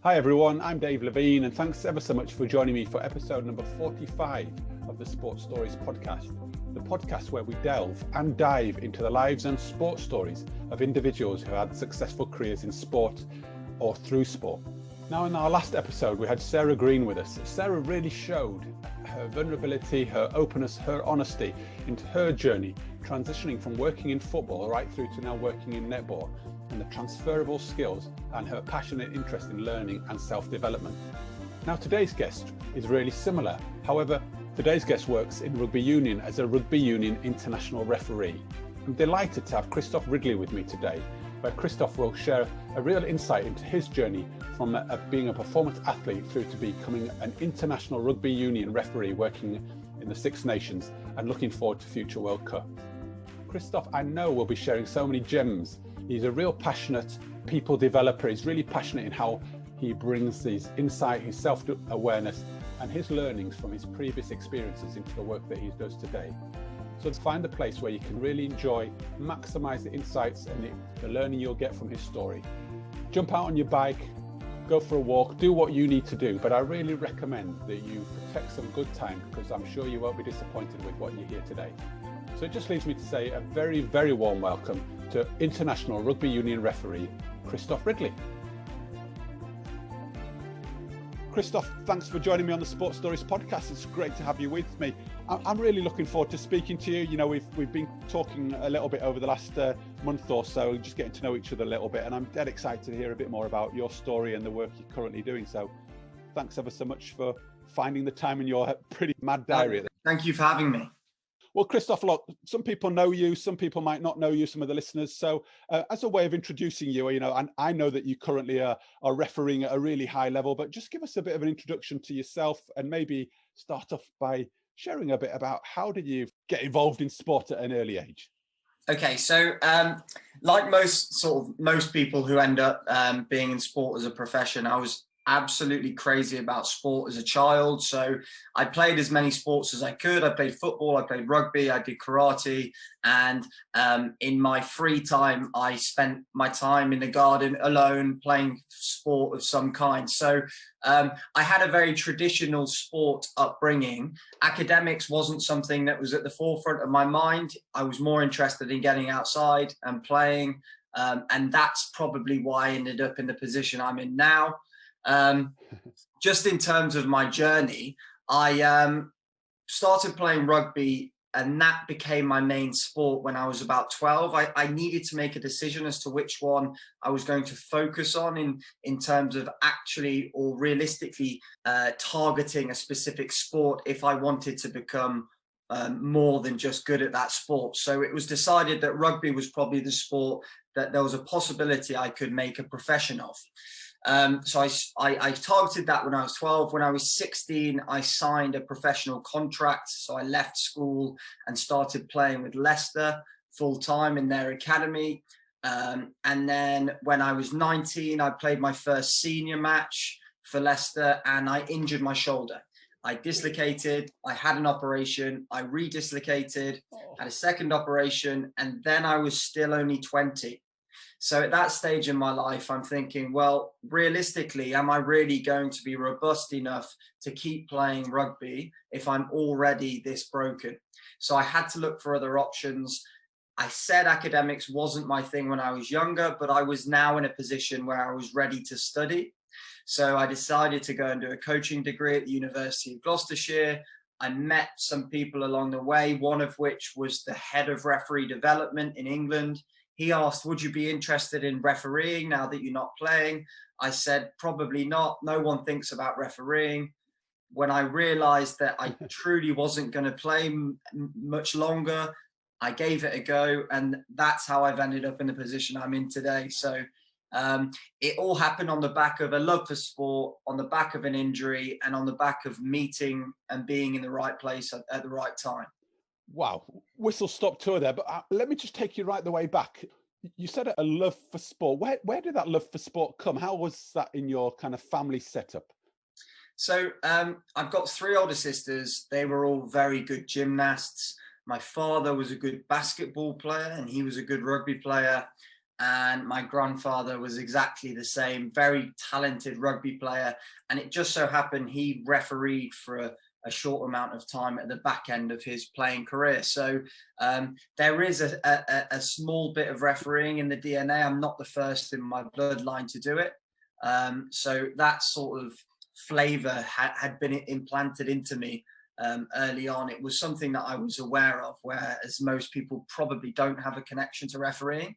Hi everyone, I'm Dave Levine and thanks ever so much for joining me for episode number 45 of the Sports Stories podcast, the podcast where we delve and dive into the lives and sports stories of individuals who had successful careers in sport or through sport. Now in our last episode we had Sarah Green with us. Sarah really showed her vulnerability, her openness, her honesty into her journey, transitioning from working in football right through to now working in netball, and the transferable skills and her passionate interest in learning and self-development. Now today's guest is really similar. However, today's guest works in rugby union as a rugby union international referee. I'm delighted to have Christoph Ridley with me today, where Christoph will share a real insight into his journey from being a performance athlete through to becoming an international rugby union referee working in the Six Nations and looking forward to future World Cup. Christoph, I know, will be sharing so many gems. He's a real passionate people developer. He's really passionate in how he brings his insight, his self-awareness and his learnings from his previous experiences into the work that he does today. So find a place where you can really enjoy, maximize the insights and the learning you'll get from his story. Jump out on your bike, go for a walk, do what you need to do. But I really recommend that you protect some good time because I'm sure you won't be disappointed with what you hear today. So it just leaves me to say a very, very warm welcome to International Rugby Union referee, Christoph Ridley. Christoph, thanks for joining me on the Sports Stories podcast. It's great to have you with me. I'm really looking forward to speaking to you. You know, we've been talking a little bit over the last month or so, just getting to know each other a little bit, and I'm dead excited to hear a bit more about your story and the work you're currently doing. So thanks ever so much for finding the time in your pretty mad diary. Thank you for having me. Well, Christoph, look, some people know you, some people might not know you, some of the listeners. So as a way of introducing you, and I know that you currently are refereeing at a really high level, but just give us a bit of an introduction to yourself and maybe start off by sharing a bit about how did you get involved in sport at an early age? Okay, so like most people who end up being in sport as a profession, I was absolutely crazy about sport as a child. So I played as many sports as I could. I played football, I played rugby, I did karate, and in my free time, I spent my time in the garden alone playing sport of some kind. So I had a very traditional sport upbringing. Academics wasn't something that was at the forefront of my mind. I was more interested in getting outside and playing, and that's probably why I ended up in the position I'm in now. Just in terms of my journey, I started playing rugby and that became my main sport when I was about 12. I needed to make a decision as to which one I was going to focus on in terms of actually or realistically targeting a specific sport if I wanted to become more than just good at that sport. So it was decided that rugby was probably the sport that there was a possibility I could make a profession of. So I targeted that when I was 12. When I was 16, I signed a professional contract. So I left school and started playing with Leicester full time in their academy. And then when I was 19, I played my first senior match for Leicester and I injured my shoulder. I dislocated, I had an operation, I redislocated, had a second operation, and then I was still only 20. So at that stage in my life, I'm thinking, well, realistically, am I really going to be robust enough to keep playing rugby if I'm already this broken? So I had to look for other options. I said academics wasn't my thing when I was younger, but I was now in a position where I was ready to study. So I decided to go and do a coaching degree at the University of Gloucestershire. I met some people along the way, one of which was the head of referee development in England. He asked, would you be interested in refereeing now that you're not playing? I said, probably not. No one thinks about refereeing. When I realized that I truly wasn't going to play much longer, I gave it a go. And that's how I've ended up in the position I'm in today. So it all happened on the back of a love for sport, on the back of an injury, and on the back of meeting and being in the right place at the right time. Wow, whistle stop tour there, but let me just take you right the way back. You said a love for sport. Where did that love for sport come? How was that in your kind of family setup? So I've got three older sisters. They were all very good gymnasts. My father was a good basketball player and he was a good rugby player. and my grandfather was exactly the same, very talented rugby player. And it just so happened he refereed for a short amount of time at the back end of his playing career. So there is a small bit of refereeing in the DNA. I'm not the first in my bloodline to do it. So that sort of flavor had been implanted into me early on. It was something that I was aware of, whereas most people probably don't have a connection to refereeing.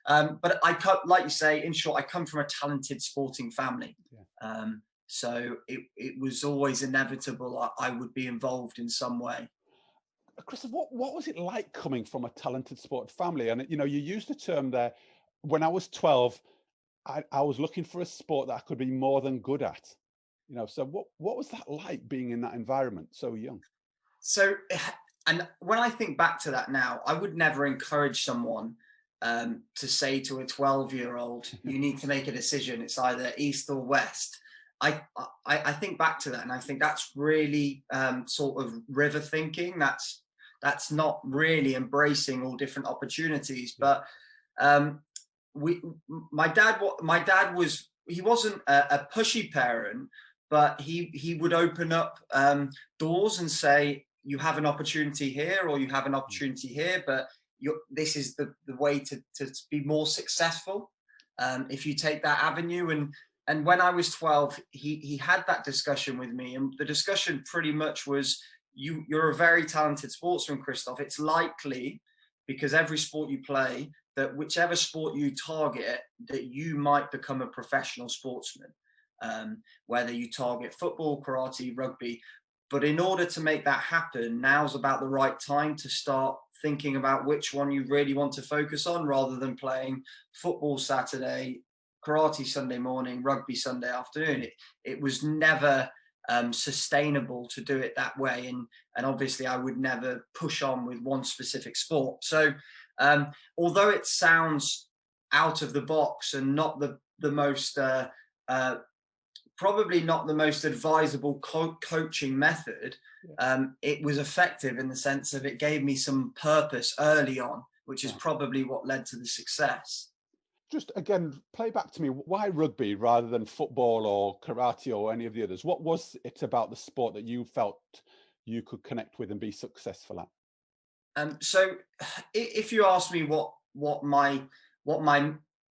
But like you say, in short, I come from a talented sporting family. Yeah. So it was always inevitable I would be involved in some way. Christoph, what was it like coming from a talented sport family? And, you used the term there, when I was 12, I was looking for a sport that I could be more than good at. So what was that like, being in that environment so young? So, and when I think back to that now, I would never encourage someone to say to a 12-year-old, you need to make a decision. It's either east or west. I think back to that, and I think that's really sort of river thinking. That's not really embracing all different opportunities. But my dad he wasn't a pushy parent, but he would open up doors and say, you have an opportunity here, or you have an opportunity here, but this is the way to be more successful if you take that avenue. And when I was 12, he had that discussion with me, and the discussion pretty much was, you're a very talented sportsman, Christoph. It's likely, because every sport you play, that whichever sport you target, that you might become a professional sportsman, whether you target football, karate, rugby. But in order to make that happen, now's about the right time to start thinking about which one you really want to focus on, rather than playing football Saturday, karate Sunday morning, rugby Sunday afternoon. It was never sustainable to do it that way. And obviously I would never push on with one specific sport. So although it sounds out of the box and not the most, probably not the most advisable coaching method, it was effective in the sense of it gave me some purpose early on, which is probably what led to the success. Just again, play back to me, why rugby rather than football or karate or any of the others? What was it about the sport that you felt you could connect with and be successful at? So if you ask me what my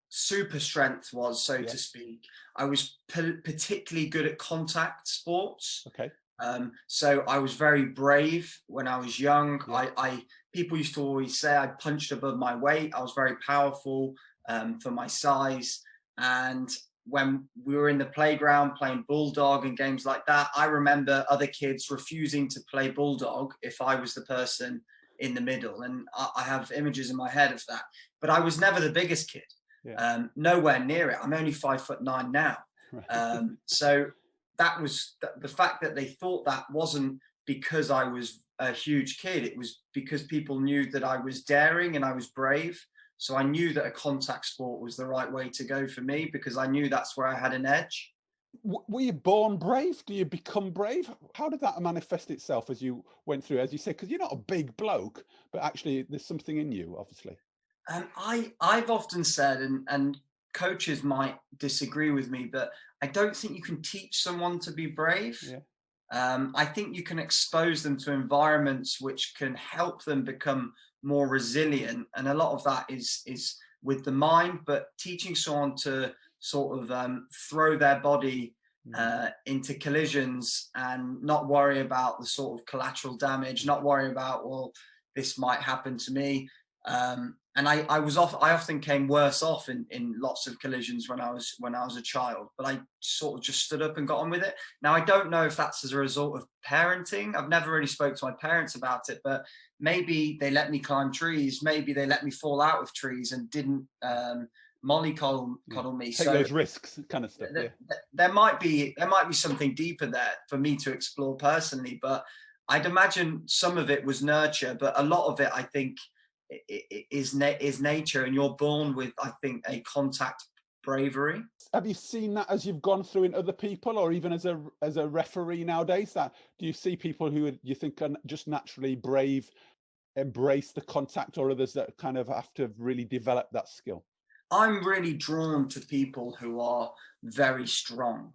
super strength was, so to speak, I was particularly good at contact sports. Okay. So I was very brave when I was young. People used to always say I punched above my weight. I was very powerful for my size. And when we were in the playground playing bulldog and games like that, I remember other kids refusing to play bulldog if I was the person in the middle. And I have images in my head of that. But I was never the biggest kid. Nowhere near it. I'm only 5'9" now. So that was the fact that they thought that wasn't because I was a huge kid. It was because people knew that I was daring and I was brave. So I knew that a contact sport was the right way to go for me, because I knew that's where I had an edge. Were you born brave? Do you become brave? How did that manifest itself as you went through, as you said, because you're not a big bloke, but actually there's something in you, obviously. I've often said, and coaches might disagree with me, but I don't think you can teach someone to be brave. I think you can expose them to environments which can help them become more resilient, and a lot of that is with the mind. But teaching someone to sort of throw their body into collisions and not worry about the sort of collateral damage, not worry about, well, this might happen to me. And I often came worse off in lots of collisions when I was a child, but I sort of just stood up and got on with it. Now, I don't know if that's as a result of parenting. I've never really spoke to my parents about it, but maybe they let me climb trees. Maybe they let me fall out of trees and didn't mollycoddle me. Take those risks, kind of stuff. There might be something deeper there for me to explore personally, but I'd imagine some of it was nurture, but a lot of it, I think, is nature, and you're born with, I think, a contact bravery. Have you seen that as you've gone through in other people, or even as a referee nowadays? That do you see people who you think are just naturally brave, embrace the contact, or others that kind of have to really develop that skill? I'm really drawn to people who are very strong.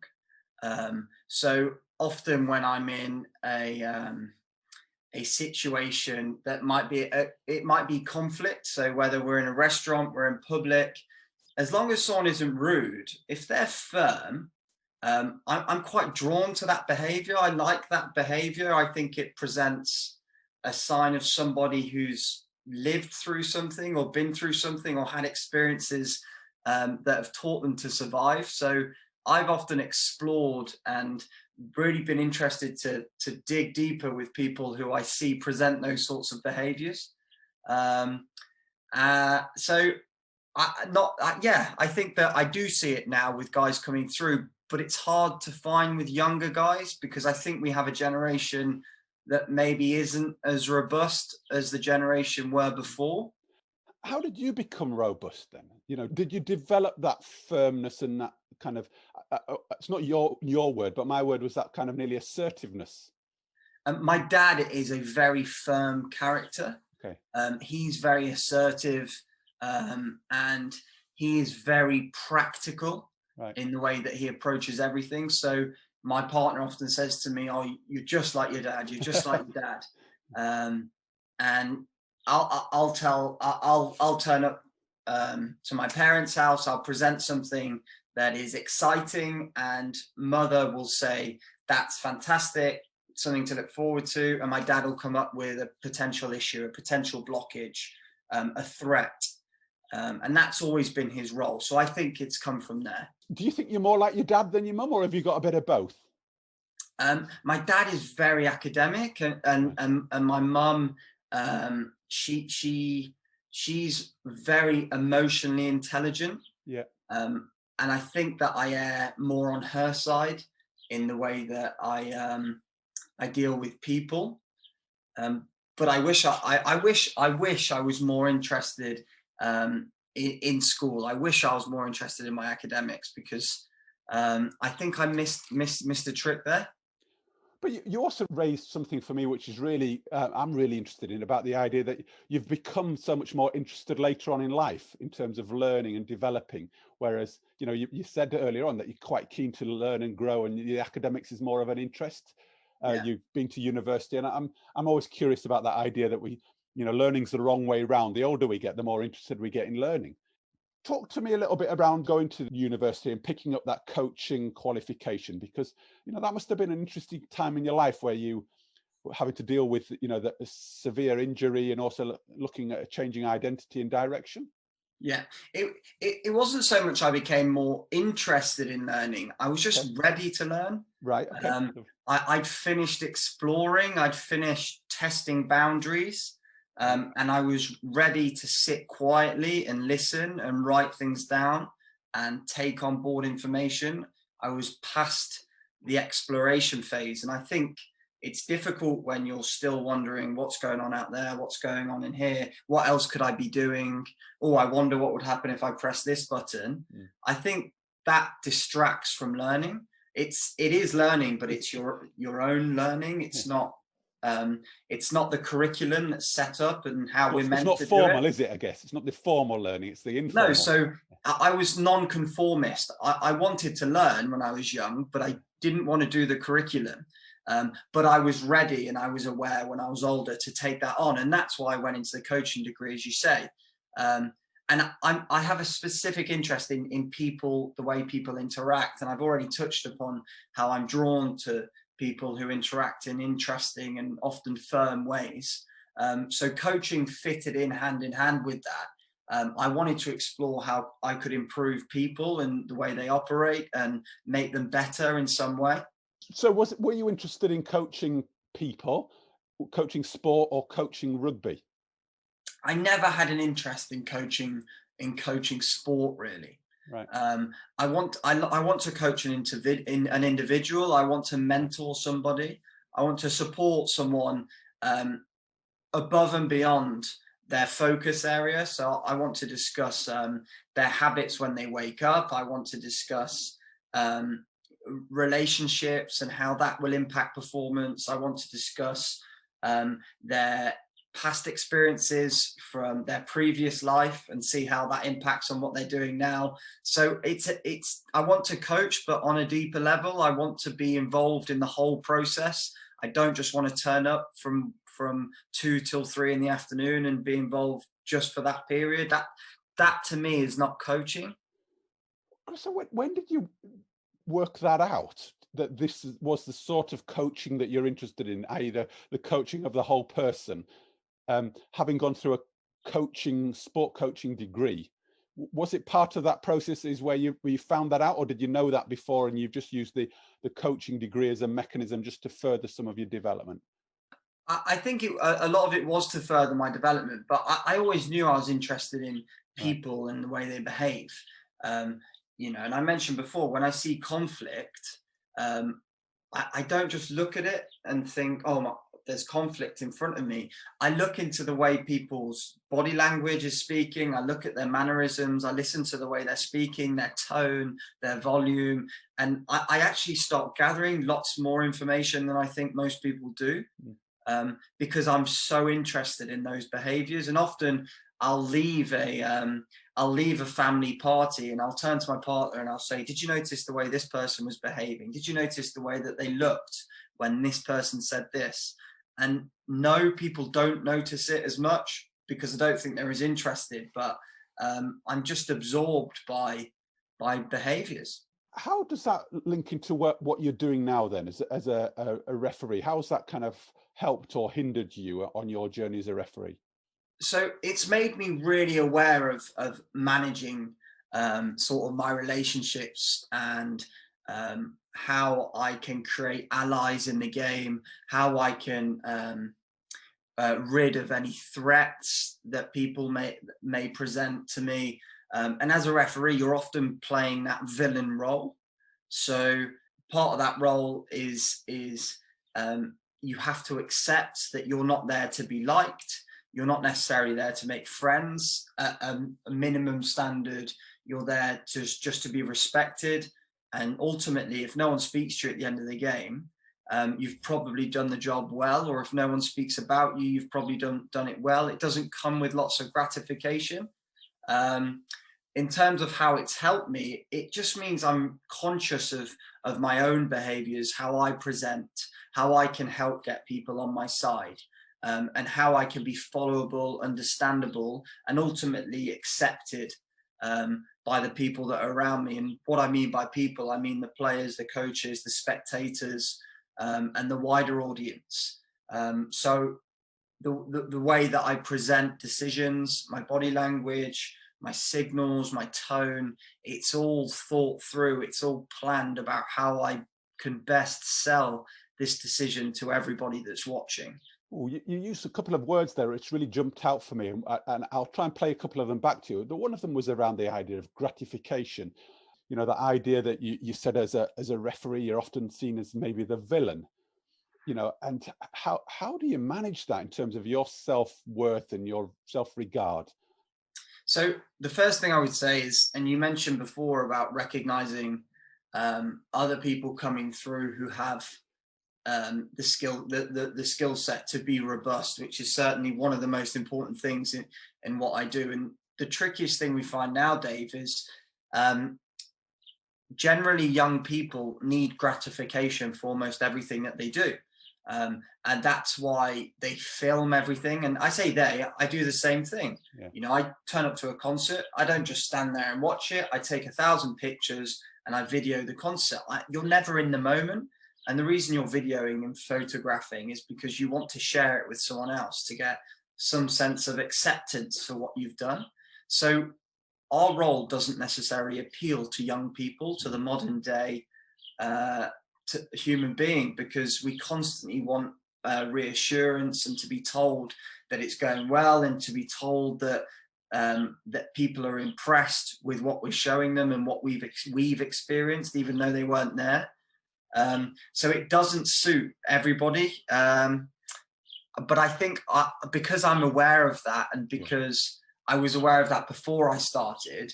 So often when I'm in a situation that might be it might be conflict. So whether we're in a restaurant, we're in public, as long as someone isn't rude, if they're firm, I'm quite drawn to that behavior. I like that behavior. I think it presents a sign of somebody who's lived through something or been through something or had experiences that have taught them to survive. So I've often explored and really been interested to dig deeper with people who I see present those sorts of behaviors. I think that I do see it now with guys coming through, but it's hard to find with younger guys because I think we have a generation that maybe isn't as robust as the generation were before. How did you become robust then? You know, did you develop that firmness and that kind of, it's not your word, but my word was that kind of nearly assertiveness? My dad is a very firm character. Okay. He's very assertive, and he is very practical in the way that he approaches everything. So my partner often says to me, "Oh, you're just like your dad. You're just like your dad." And I'll turn up to my parents' house. I'll present something that is exciting, and mother will say, "That's fantastic, something to look forward to." And my dad will come up with a potential issue, a potential blockage, a threat. And that's always been his role. So I think it's come from there. Do you think you're more like your dad than your mum, or have you got a bit of both? My dad is very academic, and my mum, she's very emotionally intelligent. Yeah. And I think that I err more on her side in the way that I deal with people. But I wish I was more interested in school. I wish I was more interested in my academics because I think I missed a trick there. But you also raised something for me, which is really, I'm really interested in, about the idea that you've become so much more interested later on in life in terms of learning and developing. Whereas, you know, you said earlier on that you're quite keen to learn and grow, and the academics is more of an interest. You've been to university, and I'm always curious about that idea that learning's the wrong way round. The older we get, the more interested we get in learning. Talk to me a little bit around going to university and picking up that coaching qualification, because that must have been an interesting time in your life where you were having to deal with the severe injury and also looking at a changing identity and direction. Yeah, it wasn't so much I became more interested in learning. I was just ready to learn. Right. Okay. I'd finished exploring. I'd finished testing boundaries. And I was ready to sit quietly and listen and write things down and take on board information. I was past the exploration phase. And I think it's difficult when you're still wondering what's going on out there, what's going on in here, what else could I be doing? Oh, I wonder what would happen if I press this button. I think that distracts from learning. It is learning, but it's your own learning. It's not the curriculum that's set up and how we're meant to do it. It's not formal, is it? I guess it's not the formal learning, it's the informal. No, so I was non-conformist. I wanted to learn when I was young, but I didn't want to do the curriculum. But I was ready and I was aware when I was older to take that on. And that's why I went into the coaching degree, as you say. And I have a specific interest in people, the way people interact. And I've already touched upon how I'm drawn to people who interact in interesting and often firm ways. So coaching fitted in hand with that. I wanted to explore how I could improve people and the way they operate and make them better in some way. So were you interested in coaching people, coaching sport, or coaching rugby? I never had an interest in coaching sport, really. Right. I want to coach an individual. I want to mentor somebody. I want to support someone above and beyond their focus area. So I want to discuss their habits when they wake up. I want to discuss relationships and how that will impact performance. I want to discuss their past experiences from their previous life and see how that impacts on what they're doing now. So I want to coach, but on a deeper level. I want to be involved in the whole process. I don't just want to turn up from 2 till 3 in the afternoon and be involved just for that period. That to me is not coaching. So when did you work that out, that this was the sort of coaching that you're interested in, i.e. the coaching of the whole person? Having gone through a sport coaching degree, was it part of that process is where you found that out, or did you know that before and you've just used the coaching degree as a mechanism just to further some of your development? I think a lot of it was to further my development, but I always knew I was interested in people and the way they behave. You know, and I mentioned before, when I see conflict, I don't just look at it and think, oh, there's conflict in front of me. I look into the way people's body language is speaking. I look at their mannerisms. I listen to the way they're speaking, their tone, their volume. And I actually start gathering lots more information than I think most people do, because I'm so interested in those behaviors. And often I'll leave a family party and I'll turn to my partner and I'll say, did you notice the way this person was behaving? Did you notice the way that they looked when this person said this? And no, people don't notice it as much because I don't think they're as interested, but I'm just absorbed by behaviors. How does that link into what you're doing now then as a referee? How has that kind of helped or hindered you on your journey as a referee? So it's made me really aware of managing sort of my relationships and how I can create allies in the game, how I can rid of any threats that people may present to me. And as a referee, you're often playing that villain role. So part of that role is you have to accept that you're not there to be liked. You're not necessarily there to make friends at a minimum standard. You're there just to be respected. And ultimately, if no one speaks to you at the end of the game, you've probably done the job well. Or if no one speaks about you, you've probably done it well. It doesn't come with lots of gratification. In terms of how it's helped me, it just means I'm conscious of my own behaviors, how I present, how I can help get people on my side. And how I can be followable, understandable, and ultimately accepted by the people that are around me. And what I mean by people, I mean the players, the coaches, the spectators, and the wider audience. So the way that I present decisions, my body language, my signals, my tone, it's all thought through, it's all planned about how I can best sell this decision to everybody that's watching. Oh, you used a couple of words there which really jumped out for me, and I'll try and play a couple of them back to you. The one of them was around the idea of gratification. You know, the idea that you said as a referee, you're often seen as maybe the villain. You know, and how do you manage that in terms of your self-worth and your self-regard? So the first thing I would say is, and you mentioned before about recognizing other people coming through who have the skill set to be robust, which is certainly one of the most important things in what I do. And the trickiest thing we find now, Dave, is generally young people need gratification for almost everything that they do. And that's why they film everything. And I say I do the same thing. Yeah. You know, I turn up to a concert. I don't just stand there and watch it. I take 1,000 pictures and I video the concert. You're never in the moment. And the reason you're videoing and photographing is because you want to share it with someone else to get some sense of acceptance for what you've done. So our role doesn't necessarily appeal to young people, to the modern day to human being, because we constantly want reassurance and to be told that it's going well and to be told that that people are impressed with what we're showing them and what we've experienced, even though they weren't there. So it doesn't suit everybody. But I think because I'm aware of that, and because I was aware of that before I started,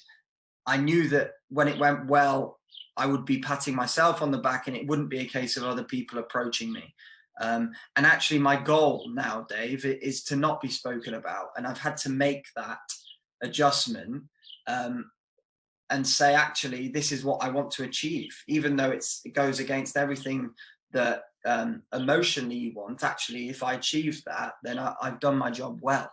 I knew that when it went well, I would be patting myself on the back and it wouldn't be a case of other people approaching me. And actually my goal now, Dave, is to not be spoken about. And I've had to make that adjustment and say, actually, this is what I want to achieve, even though it goes against everything that emotionally you want. Actually, if I achieve that, then I've done my job well.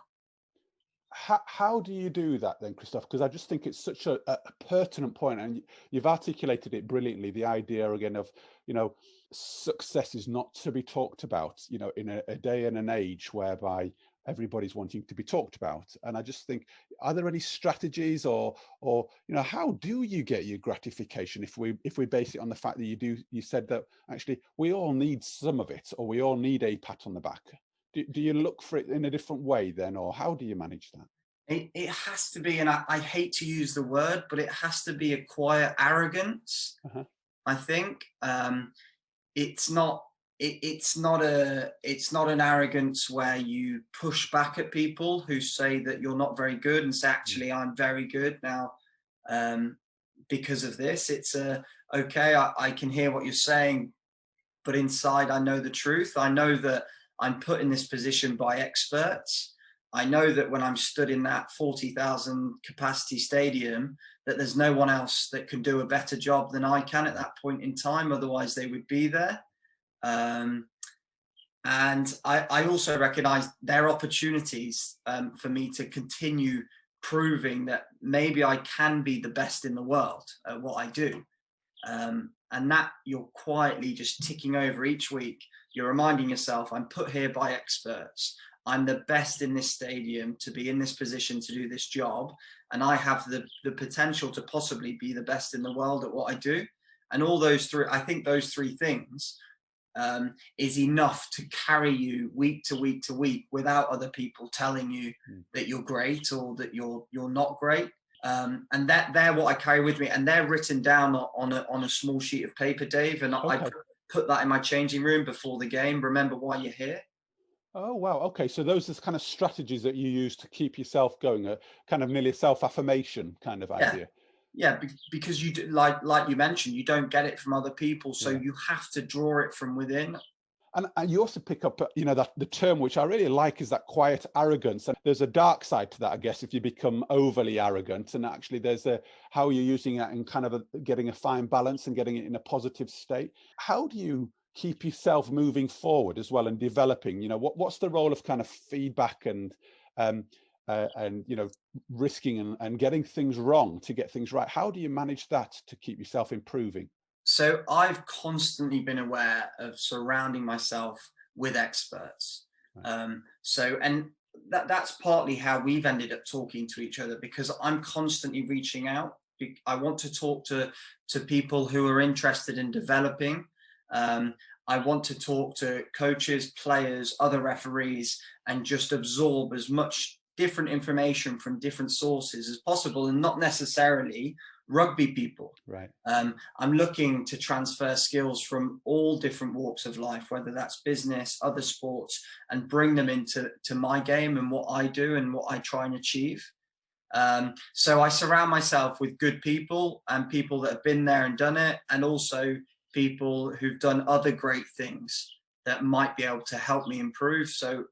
How do you do that then, Christoph? Because I just think it's such a pertinent point, and you've articulated it brilliantly. The idea again of, success is not to be talked about, in a day and an age whereby everybody's wanting to be talked about. And I just think, are there any strategies or how do you get your gratification if we base it on the fact that you said that actually we all need some of it, or we all need a pat on the back? Do you look for it in a different way then, or how do you manage that? It has to be, and I hate to use the word, but it has to be a quiet arrogance. I think it's not an arrogance where you push back at people who say that you're not very good and say, actually, I'm very good now because of this. It's okay, I can hear what you're saying, but inside I know the truth. I know that I'm put in this position by experts. I know that when I'm stood in that 40,000 capacity stadium, that there's no one else that can do a better job than I can at that point in time. Otherwise they would be there. And I also recognize there are opportunities for me to continue proving that maybe I can be the best in the world at what I do. And that you're quietly just ticking over each week. You're reminding yourself, I'm put here by experts. I'm the best in this stadium to be in this position to do this job. And I have the potential to possibly be the best in the world at what I do. And all those three, I think those three things is enough to carry you week to week to week without other people telling you that you're great or that you're not great. And they're what I carry with me, and they're written down on a small sheet of paper, Dave. And I put that in my changing room before the game. Remember why you're here. Oh, wow. Okay. So those are the kind of strategies that you use to keep yourself going, a kind of nearly self-affirmation kind of idea. Yeah, because you do, like you mentioned, you don't get it from other people, so you have to draw it from within. And you also pick up, that the term which I really like is that quiet arrogance. And there's a dark side to that, I guess, if you become overly arrogant. And actually, there's how you're using that and kind of getting a fine balance and getting it in a positive state. How do you keep yourself moving forward as well and developing? What's the role of kind of feedback and risking and getting things wrong to get things right? How do you manage that to keep yourself improving? So I've constantly been aware of surrounding myself with experts. And that's partly how we've ended up talking to each other, because I'm constantly reaching out. I want to talk to people who are interested in developing. I want to talk to coaches, players, other referees, and just absorb as much different information from different sources as possible, and not necessarily rugby people. Right. I'm looking to transfer skills from all different walks of life, whether that's business, other sports, and bring them into my game and what I do and what I try and achieve. So I surround myself with good people and people that have been there and done it, and also people who've done other great things that might be able to help me improve. So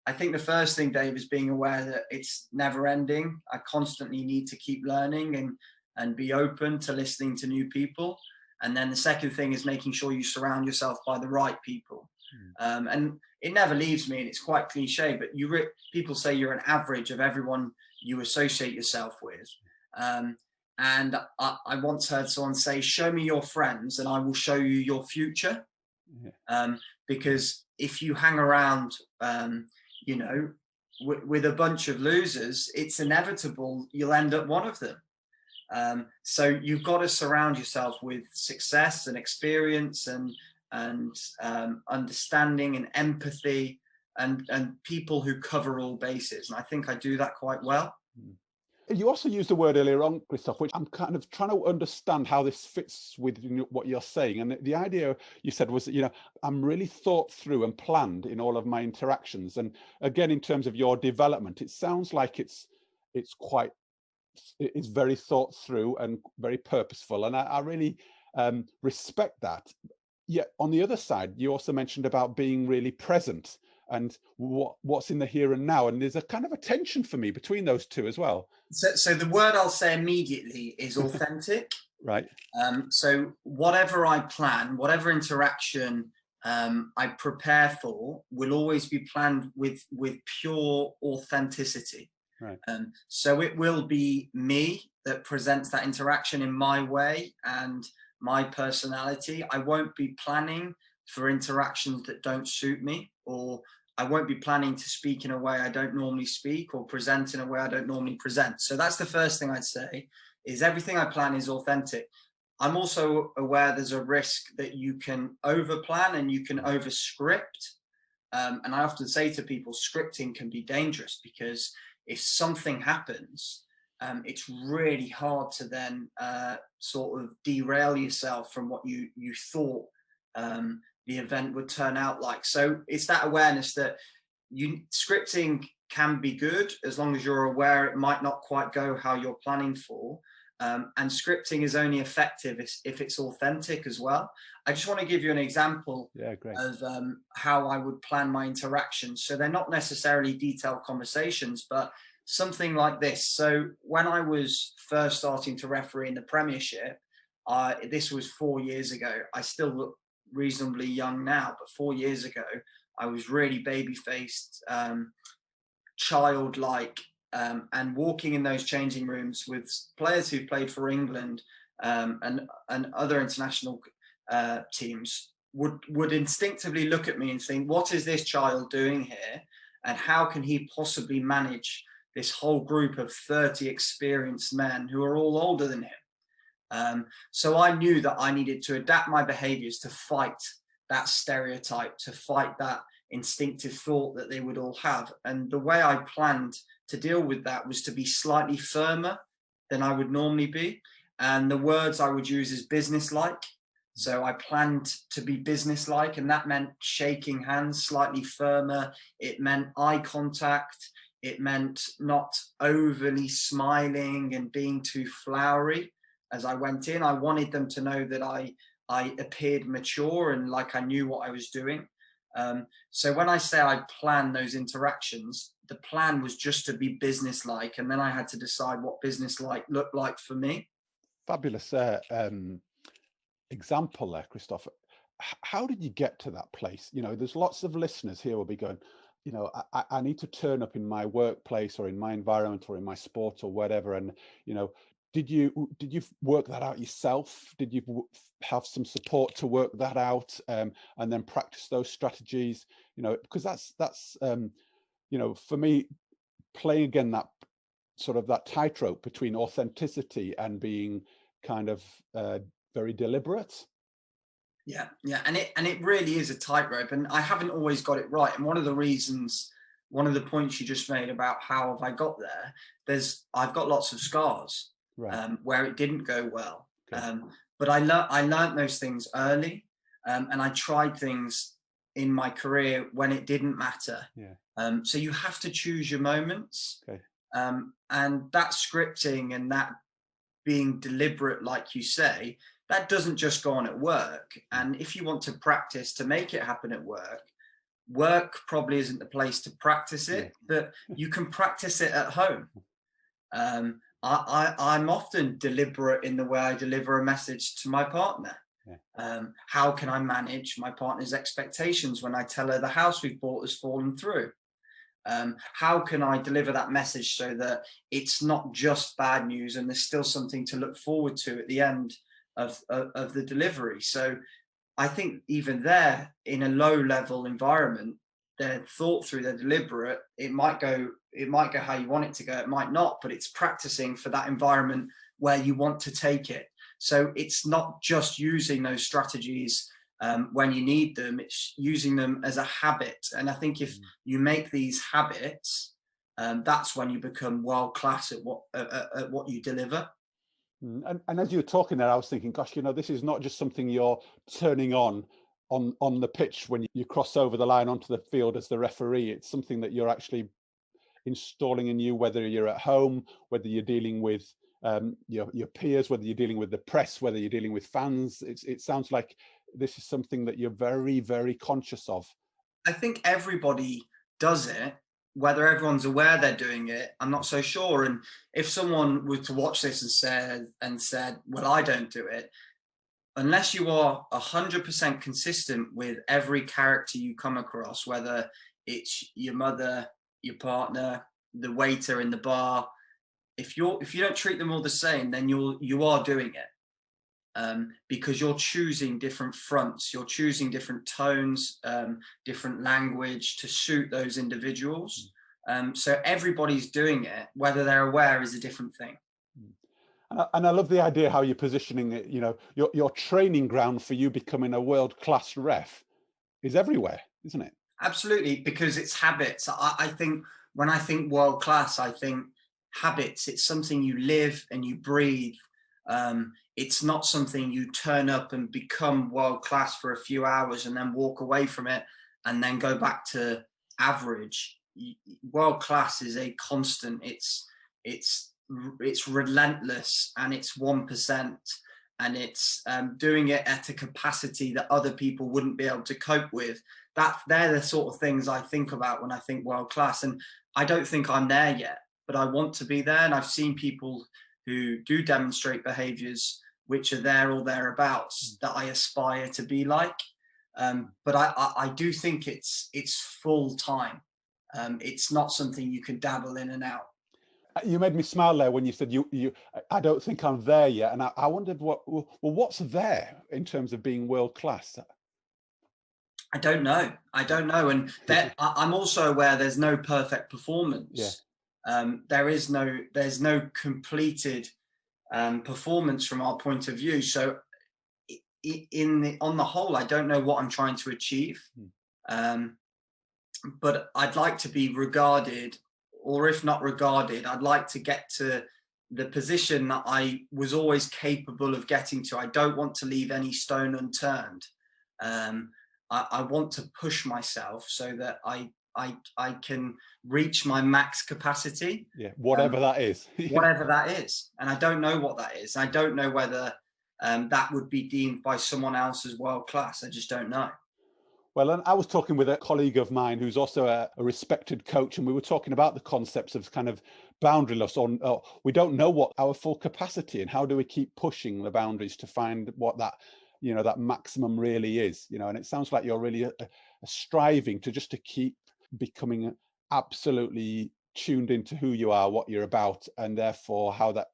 I think the first thing, Dave, is being aware that it's never ending. I constantly need to keep learning and be open to listening to new people. And then the second thing is making sure you surround yourself by the right people. And it never leaves me, and it's quite cliche, but people say you're an average of everyone you associate yourself with. And I once heard someone say, show me your friends and I will show you your future. Because if you hang around, with a bunch of losers, it's inevitable you'll end up one of them. So you've got to surround yourself with success and experience and understanding and empathy and people who cover all bases. And I think I do that quite well. You also used the word earlier on, Christoph, which I'm kind of trying to understand how this fits with what you're saying. And the idea you said was that, I'm really thought through and planned in all of my interactions. And again, in terms of your development, it sounds like it's very thought through and very purposeful. And I really respect that. yet on the other side, you also mentioned about being really present and what's in the here and now. And there's a kind of a tension for me between those two as well. So the word I'll say immediately is authentic. Right. So whatever I plan, whatever interaction I prepare for, will always be planned with pure authenticity. Right. So it will be me that presents that interaction in my way and my personality. I won't be planning for interactions that don't suit me, or I won't be planning to speak in a way I don't normally speak, or present in a way I don't normally present. So that's the first thing I'd say, is everything I plan is authentic. I'm also aware there's a risk that you can over plan and you can over script. And I often say to people, scripting can be dangerous, because if something happens, it's really hard to then sort of derail yourself from what you thought the event would turn out like. So it's that awareness that scripting can be good as long as you're aware it might not quite go how you're planning for. And scripting is only effective if it's authentic as well. I just want to give you an example of how I would plan my interactions. So they're not necessarily detailed conversations, but something like this. So when I was first starting to referee in the Premiership, this was 4 years ago. I still look reasonably young now, but 4 years ago, I was really baby-faced, childlike, and walking in those changing rooms with players who played for England and other international teams would instinctively look at me and think, what is this child doing here? And how can he possibly manage this whole group of 30 experienced men who are all older than him? So I knew that I needed to adapt my behaviors to fight that stereotype, to fight that instinctive thought that they would all have. And the way I planned to deal with that was to be slightly firmer than I would normally be. And the words I would use is businesslike. So I planned to be businesslike, and that meant shaking hands slightly firmer. It meant eye contact. It meant not overly smiling and being too flowery as I went in. I wanted them to know that I appeared mature and like I knew what I was doing. So when I say I planned those interactions, the plan was just to be businesslike, and then I had to decide what businesslike looked like for me. Fabulous example there, Christoph. How did you get to that place? You know, there's lots of listeners here will be going, you know, I need to turn up in my workplace or in my environment or in my sport or whatever. And, you know, did you work that out yourself? Did you have some support to work that out and then practice those strategies? You know, because that's you know, for me, playing again that sort of that tightrope between authenticity and being kind of very deliberate. Yeah, and it really is a tightrope, and I haven't always got it right. And one of the points you just made about how have I got there, I've got lots of scars. Right. Where it didn't go well. Okay. But I learned those things early, and I tried things in my career when it didn't matter. Yeah. So you have to choose your moments. Okay. And that scripting and that being deliberate, like you say, that doesn't just go on at work. And if you want to practice to make it happen at work probably isn't the place to practice it, but you can practice it at home. I'm often deliberate in the way I deliver a message to my partner. Yeah. How can I manage my partner's expectations when I tell her the house we've bought has fallen through? How can I deliver that message so that it's not just bad news and there's still something to look forward to at the end of the delivery? So I think even there, in a low-level environment, they're thought through, they're deliberate. It might go how you want it to go, it might not, but it's practicing for that environment where you want to take it. So it's not just using those strategies when you need them, it's using them as a habit. And I think if you make these habits, that's when you become world-class at what you deliver. And as you were talking there, I was thinking, gosh, you know, this is not just something you're turning on the pitch when you cross over the line onto the field as the referee. It's something that you're actually installing in you, whether you're at home, whether you're dealing with your peers, whether you're dealing with the press, whether you're dealing with fans. It sounds like this is something that you're very, very conscious of? I think everybody does it. Whether everyone's aware they're doing it, I'm not so sure. And if someone were to watch this and said, well, I don't do it, unless you are 100% consistent with every character you come across, whether it's your mother, your partner, the waiter in the bar, if you don't treat them all the same, then you are doing it. Because you're choosing different fronts, you're choosing different tones, different language to suit those individuals. So everybody's doing it. Whether they're aware is a different thing. And I love the idea how you're positioning it. You know, your training ground for you becoming a world-class ref is everywhere, isn't it? Absolutely, because it's habits. I think when I think world-class, I think habits. It's something you live and you breathe. It's not something you turn up and become world-class for a few hours and then walk away from it and then go back to average. World-class is a constant. It's relentless, and it's 1%, and it's doing it at a capacity that other people wouldn't be able to cope with. They're the sort of things I think about when I think world-class. And I don't think I'm there yet, but I want to be there. And I've seen people who do demonstrate behaviors which are there or thereabouts that I aspire to be like. But I do think it's full time. It's not something you can dabble in and out. You made me smile there when you said I don't think I'm there yet. And I wondered what's there in terms of being world class? I don't know. And I'm also aware there's no perfect performance. Yeah. There's no completed performance from our point of view. So on the whole, I don't know what I'm trying to achieve. But I'd like to be regarded, or if not regarded, I'd like to get to the position that I was always capable of getting to. I don't want to leave any stone unturned. I want to push myself so that I can reach my max capacity. Yeah, whatever that is. Whatever that is. And I don't know what that is. I don't know whether that would be deemed by someone else as world class. I just don't know. Well, and I was talking with a colleague of mine who's also a respected coach, and we were talking about the concepts of kind of boundaryless, or we don't know what our full capacity, and how do we keep pushing the boundaries to find what that, that maximum really is, and it sounds like you're really striving to keep becoming absolutely tuned into who you are, what you're about, and therefore how that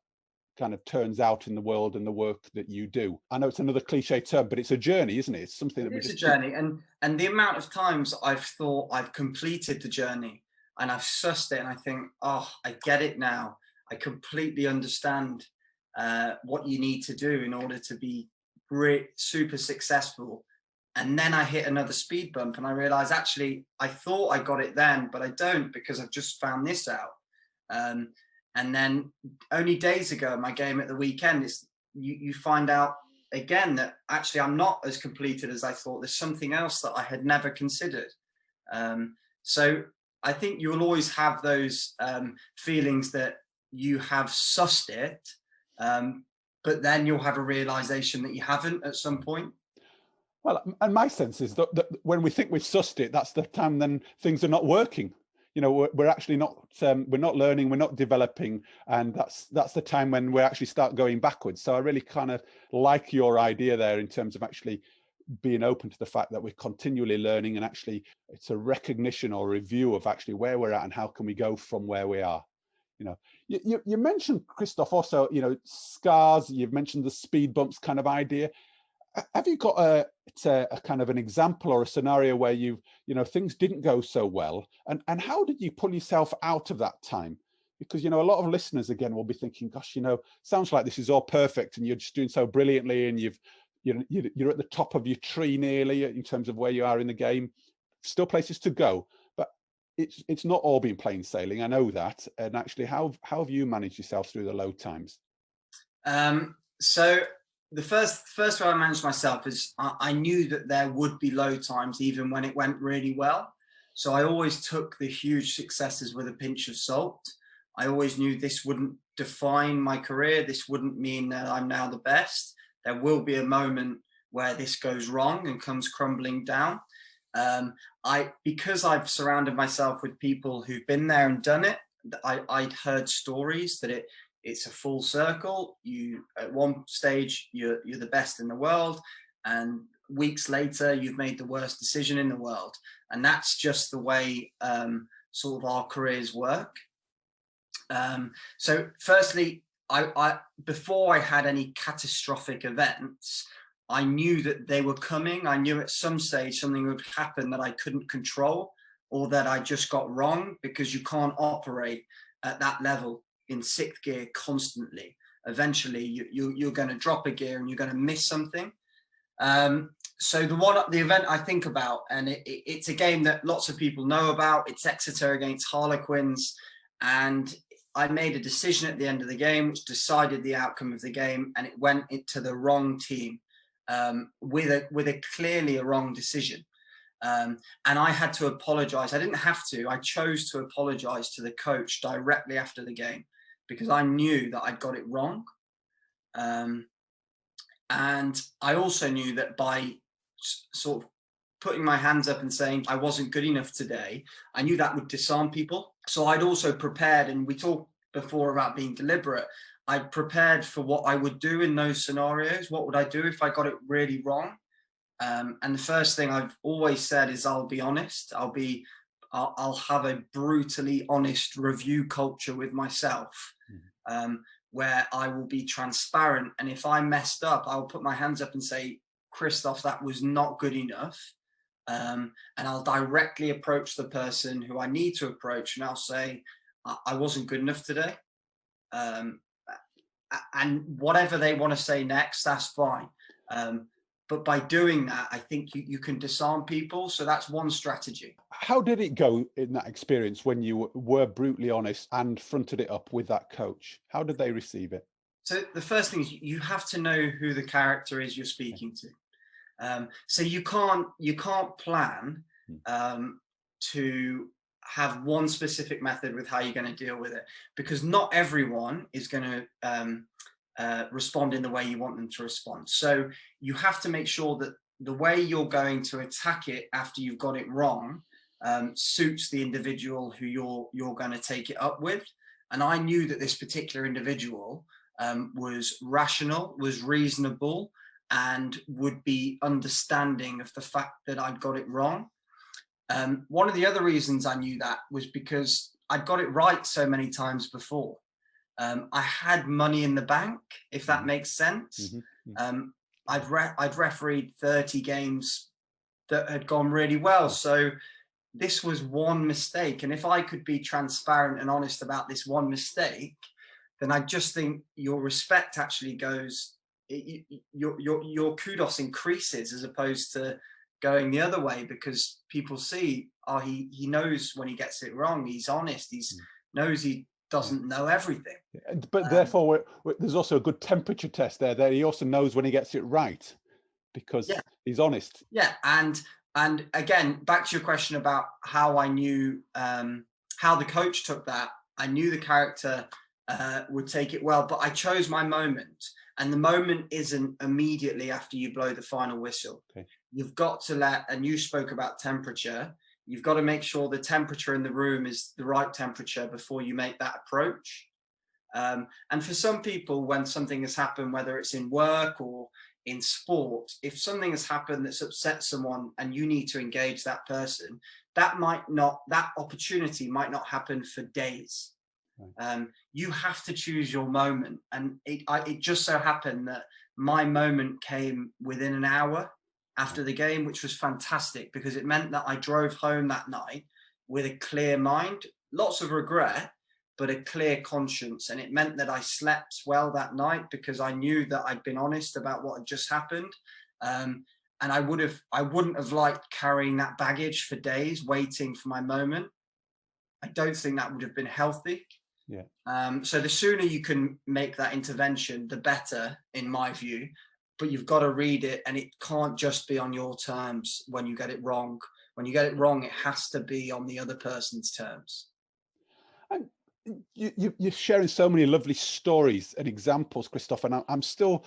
kind of turns out in the world and the work that you do. I know it's another cliche term, but it's a journey, isn't it? It's something that it's a journey. And the amount of times I've thought I've completed the journey and I've sussed it and I think, oh, I get it now. I completely understand what you need to do in order to be super successful. And then I hit another speed bump and I realize, actually, I thought I got it then, but I don't, because I've just found this out. And then only days ago, my game at the weekend, you find out again that actually I'm not as completed as I thought. There's something else that I had never considered. So I think you'll always have those feelings that you have sussed it, but then you'll have a realization that you haven't at some point. Well, and my sense is that when we think we've sussed it, that's the time then things are not working. We're actually not, we're not learning, we're not developing, and that's the time when we actually start going backwards. So I really kind of like your idea there in terms of actually being open to the fact that we're continually learning, and actually it's a recognition or review of actually where we're at and how can we go from where we are. You mentioned, Christoph, also, scars, you've mentioned the speed bumps kind of idea. Have you got a kind of an example or a scenario where things didn't go so well, and how did you pull yourself out of that time? Because a lot of listeners again will be thinking, gosh, sounds like this is all perfect and you're just doing so brilliantly, and you're at the top of your tree nearly in terms of where you are in the game. Still places to go, but it's not all been plain sailing. I know that. And actually, how have you managed yourself through the low times? So the first way I managed myself is I knew that there would be low times even when it went really well. So I always took the huge successes with a pinch of salt. I always knew this wouldn't define my career. This wouldn't mean that I'm now the best. There will be a moment where this goes wrong and comes crumbling down. Because I've surrounded myself with people who've been there and done it, I'd heard stories that it's a full circle. You at one stage you're the best in the world, and weeks later you've made the worst decision in the world. And that's just the way sort of our careers work. So firstly, I before I had any catastrophic events, I knew that they were coming. I knew at some stage something would happen that I couldn't control, or that I just got wrong, because you can't operate at that level in sixth gear constantly. Eventually you're going to drop a gear and you're going to miss something. So the event I think about, and it's a game that lots of people know about, it's Exeter against Harlequins. And I made a decision at the end of the game which decided the outcome of the game, and it went into the wrong team, with a clearly a wrong decision. And I had to apologize. I didn't have to. I chose to apologize to the coach directly after the game, because I knew that I'd got it wrong. And I also knew that by sort of putting my hands up and saying I wasn't good enough today, I knew that would disarm people. So I'd also prepared, and we talked before about being deliberate. I'd prepared for what I would do in those scenarios. What would I do if I got it really wrong? And the first thing I've always said is I'll be honest. I'll have a brutally honest review culture with myself, where I will be transparent. And if I messed up, I'll put my hands up and say, Christoph, that was not good enough. And I'll directly approach the person who I need to approach, and I'll say, I wasn't good enough today. And whatever they want to say next, that's fine. But by doing that, I think you can disarm people. So that's one strategy. How did it go in that experience when you were brutally honest and fronted it up with that coach? How did they receive it? So the first thing is you have to know who the character is you're speaking to. So you can't plan to have one specific method with how you're going to deal with it, because not everyone is going to respond in the way you want them to respond. So you have to make sure that the way you're going to attack it after you've got it wrong suits the individual who you're going to take it up with. And I knew that this particular individual was rational, was reasonable, and would be understanding of the fact that I'd got it wrong. One of the other reasons I knew that was because I'd got it right so many times before. I had money in the bank, if that makes sense. I'd refereed 30 games that had gone really well. So this was one mistake. And if I could be transparent and honest about this one mistake, then I just think your respect actually goes, your kudos increases, as opposed to going the other way, because people see, oh, he knows when he gets it wrong. He's honest. Knows he doesn't know everything. But therefore, there's also a good temperature test there. That he also knows when he gets it right, because he's honest. Yeah, and again, back to your question about how I knew how the coach took that. I knew the character would take it well, but I chose my moment. And the moment isn't immediately after you blow the final whistle. Okay. You've got to and you spoke about temperature. You've got to make sure the temperature in the room is the right temperature before you make that approach. And for some people, when something has happened, whether it's in work or in sport, if something has happened that's upset someone and you need to engage that person, that opportunity might not happen for days. You have to choose your moment. And it just so happened that my moment came within an hour after the game, which was fantastic, because it meant that I drove home that night with a clear mind, lots of regret, but a clear conscience. And it meant that I slept well that night, because I knew that I'd been honest about what had just happened. And I wouldn't have liked carrying that baggage for days, waiting for my moment. I don't think that would have been healthy. Yeah. So the sooner you can make that intervention, the better, in my view. But you've got to read it, and it can't just be on your terms when you get it wrong. When you get it wrong, it has to be on the other person's terms. And you're sharing so many lovely stories and examples, Christoph, and I'm still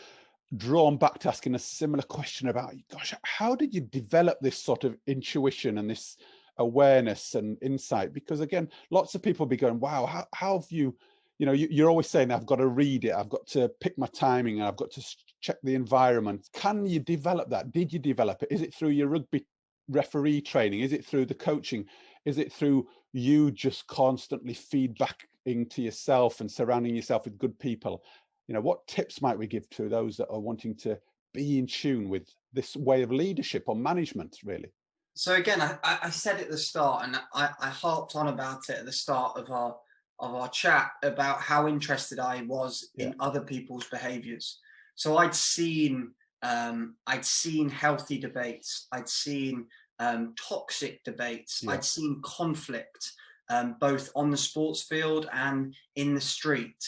drawn back to asking a similar question about, gosh, how did you develop this sort of intuition and this awareness and insight? Because again, lots of people be going, wow, how have you, you're always saying, I've got to read it, I've got to pick my timing, and I've got to check the environment. Can you develop that? Did you develop it? Is it through your rugby referee training? Is it through the coaching? Is it through you just constantly feedbacking to yourself and surrounding yourself with good people? What tips might we give to those that are wanting to be in tune with this way of leadership or management, really? So again, I said at the start, and I harped on about it at the start of our chat, about how interested I was in other people's behaviors. So I'd seen healthy debates, I'd seen toxic debates, I'd seen conflict, both on the sports field and in the street.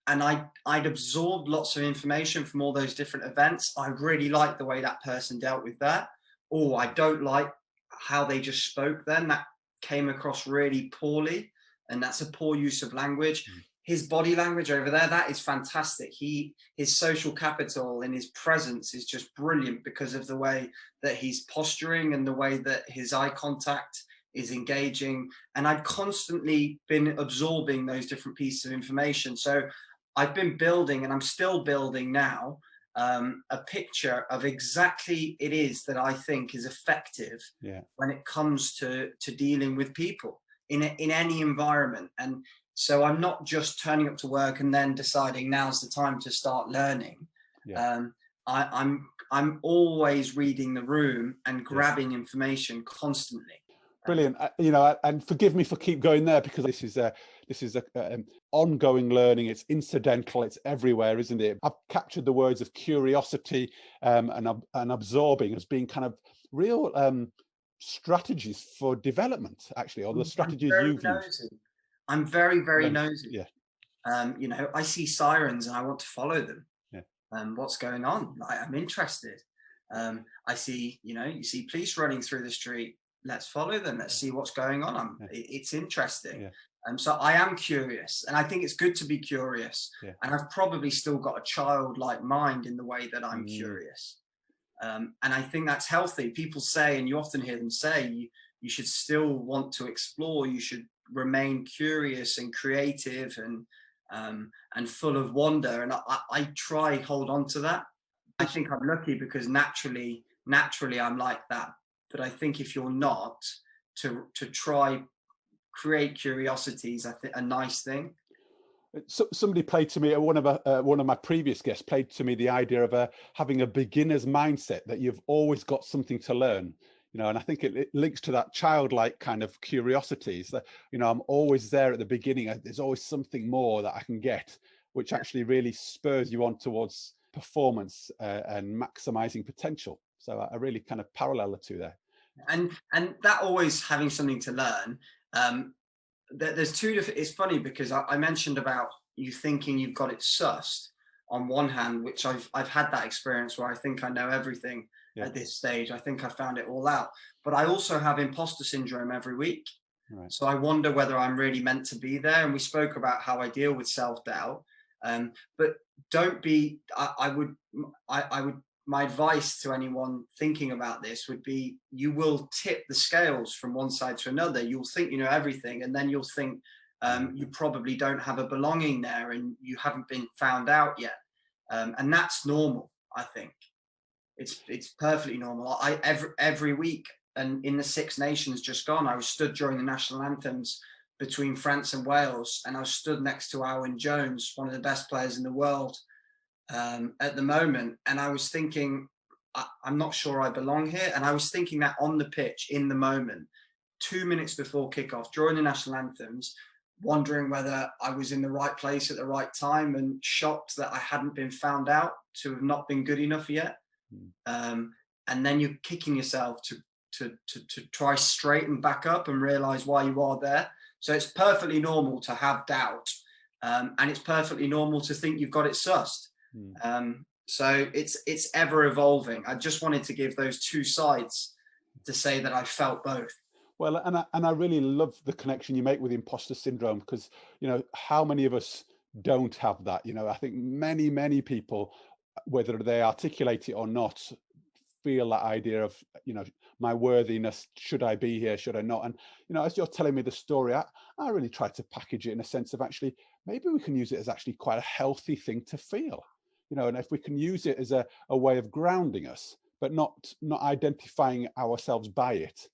And I'd absorbed lots of information from all those different events. I really liked the way that person dealt with that. Oh, I don't like how they just spoke then. That came across really poorly, and that's a poor use of language. His body language over there, that is fantastic. His social capital and his presence is just brilliant because of the way that he's posturing and the way that his eye contact is engaging. And I've constantly been absorbing those different pieces of information. So I've been building, and I'm still building now, a picture of exactly it is that I think is effective when it comes to dealing with people in any environment. And so I'm not just turning up to work and then deciding now's the time to start learning. I'm always reading the room and grabbing information constantly. Brilliant. And forgive me for keep going there, because this is ongoing learning. It's incidental. It's everywhere, isn't it? I've captured the words of curiosity and absorbing as being kind of real strategies for development, actually, or the strategies you've used. I'm very, very nosy. I see sirens and I want to follow them. What's going on? I'm interested. I see, you see police running through the street. Let's follow them. Let's see what's going on. It's interesting. So I am curious, and I think it's good to be curious. And I've probably still got a childlike mind in the way that I'm curious. And I think that's healthy. People say, and you often hear them say, you should still want to explore. You should remain curious and creative and full of wonder. And I try hold on to that. I think I'm lucky because naturally I'm like that. But I think if you're not, to try create curiosity is, I think, a nice thing. So somebody played to me, one of my previous guests played to me the idea of having a beginner's mindset, that you've always got something to learn, and I think it links to that childlike kind of curiosity. So, I'm always there at the beginning. There's always something more that I can get, which actually really spurs you on towards performance and maximizing potential. So I really kind of parallel the two there. And that always having something to learn. There's two different. It's funny because I mentioned about you thinking you've got it sussed on one hand, which I've had that experience where I think I know everything at this stage. I think I found it all out. But I also have imposter syndrome every week. Right. So I wonder whether I'm really meant to be there. And we spoke about how I deal with self-doubt. But don't be. I would. My advice to anyone thinking about this would be, you will tip the scales from one side to another. You'll think you know everything, and then you'll think you probably don't have a belonging there and you haven't been found out yet. And that's normal, I think. It's perfectly normal. Every week, and in the Six Nations just gone, I was stood during the national anthems between France and Wales, and I was stood next to Owen Jones, one of the best players in the world at the moment, and I was thinking, I'm not sure I belong here. And I was thinking that on the pitch in the moment, 2 minutes before kickoff during the national anthems, wondering whether I was in the right place at the right time, and shocked that I hadn't been found out, to have not been good enough yet. And then you're kicking yourself to try straighten back up and realize why you are there. So it's perfectly normal to have doubt, and it's perfectly normal to think you've got it sussed. So it's ever evolving. I just wanted to give those two sides to say that I felt both. Well, and I really love the connection you make with imposter syndrome, because how many of us don't have that? I think many people whether they articulate it or not, feel that idea of, my worthiness. Should I be here? Should I not? And, as you're telling me the story, I really try to package it in a sense of actually, maybe we can use it as actually quite a healthy thing to feel, and if we can use it as a way of grounding us, but not identifying ourselves by it,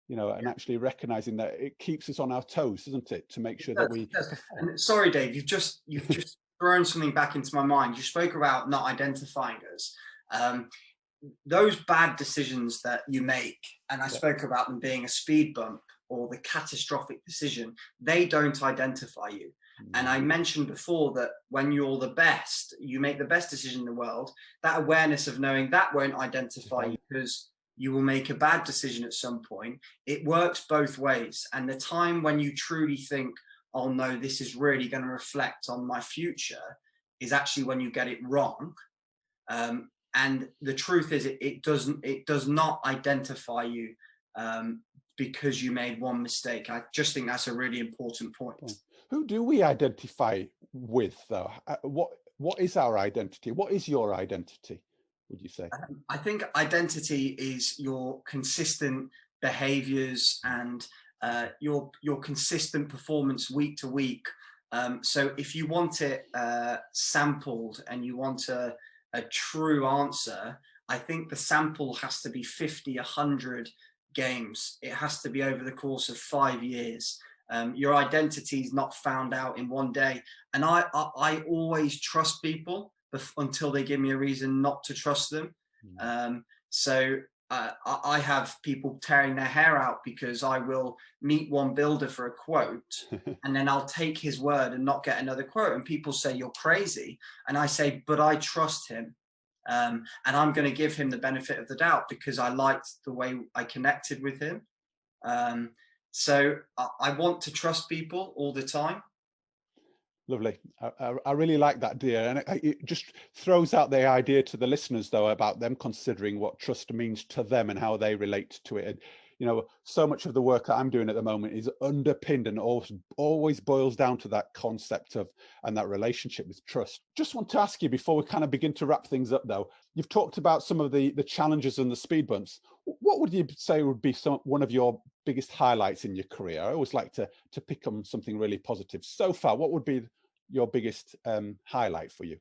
and actually recognizing that it keeps us on our toes, doesn't it? To make sure that we perform. And sorry, Dave, you've just thrown something back into my mind. You spoke about not identifying us. Those bad decisions that you make, and I spoke about them being a speed bump or the catastrophic decision, they don't identify you. And I mentioned before that when you're the best, you make the best decision in the world, that awareness of knowing that won't identify you, because you will make a bad decision at some point. It works both ways. And the time when you truly think, oh no, this is really going to reflect on my future, is actually when you get it wrong. And the truth is, it does not identify you because you made one mistake. I just think that's a really important point. Who do we identify with, though? What is our identity? What is your identity, would you say? I think identity is your consistent behaviors and your consistent performance week to week. So if you want it sampled and you want a true answer, I think the sample has to be 50, 100 games. It has to be over the course of 5 years. Your identity is not found out in one day. And I always trust people until they give me a reason not to trust them. So I have people tearing their hair out because I will meet one builder for a quote and then I'll take his word and not get another quote. And people say, you're crazy. And I say, but I trust him. And I'm going to give him the benefit of the doubt because I liked the way I connected with him. So I want to trust people all the time. Lovely. I really like that, dear. And it just throws out the idea to the listeners, though, about them considering what trust means to them and how they relate to it. And, so much of the work that I'm doing at the moment is underpinned and always boils down to that concept of and that relationship with trust. Just want to ask you, before we kind of begin to wrap things up, though, you've talked about some of the challenges and the speed bumps. What would you say would be one of your biggest highlights in your career? I always like to pick on something really positive. So far, what would be your biggest highlight for you?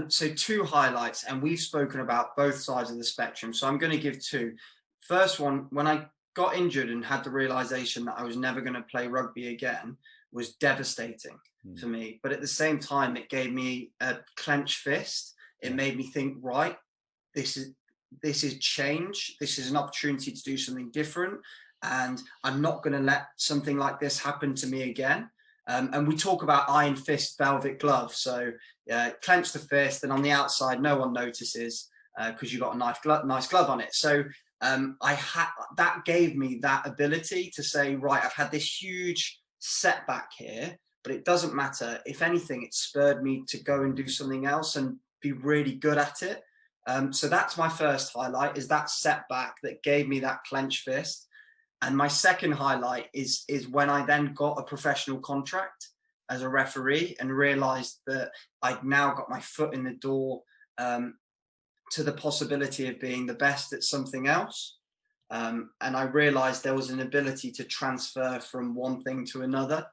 So 2 highlights, and we've spoken about both sides of the spectrum. So I'm going to give 2. First one, when I got injured and had the realization that I was never going to play rugby again, was devastating for me. But at the same time, it gave me a clenched fist. It made me think, right, this is change. This is an opportunity to do something different. And I'm not going to let something like this happen to me again. And we talk about iron fist, velvet glove. So clench the fist, and on the outside, no one notices because you got a nice glove on it. So that gave me that ability to say, right, I've had this huge setback here, but it doesn't matter. If anything, it spurred me to go and do something else and be really good at it. So that's my first highlight, is that setback that gave me that clenched fist. And my second highlight is when I then got a professional contract as a referee and realized that I'd now got my foot in the door to the possibility of being the best at something else. And I realized there was an ability to transfer from one thing to another.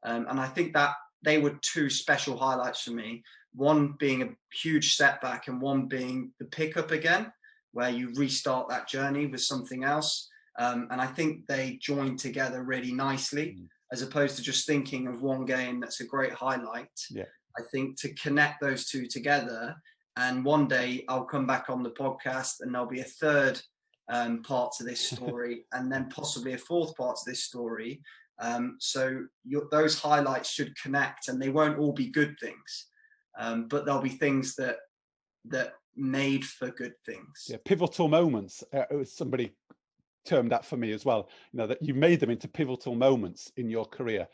And I think that they were 2 special highlights for me. One being a huge setback and one being the pickup again, where you restart that journey with something else. And I think they join together really nicely, as opposed to just thinking of one game that's a great highlight. I think to connect those 2 together, and one day I'll come back on the podcast and there'll be a third part to this story and then possibly a fourth part to this story. So those highlights should connect, and they won't all be good things, but there'll be things that made for good things. Yeah, pivotal moments. Somebody termed that for me as well, that you made them into pivotal moments in your career.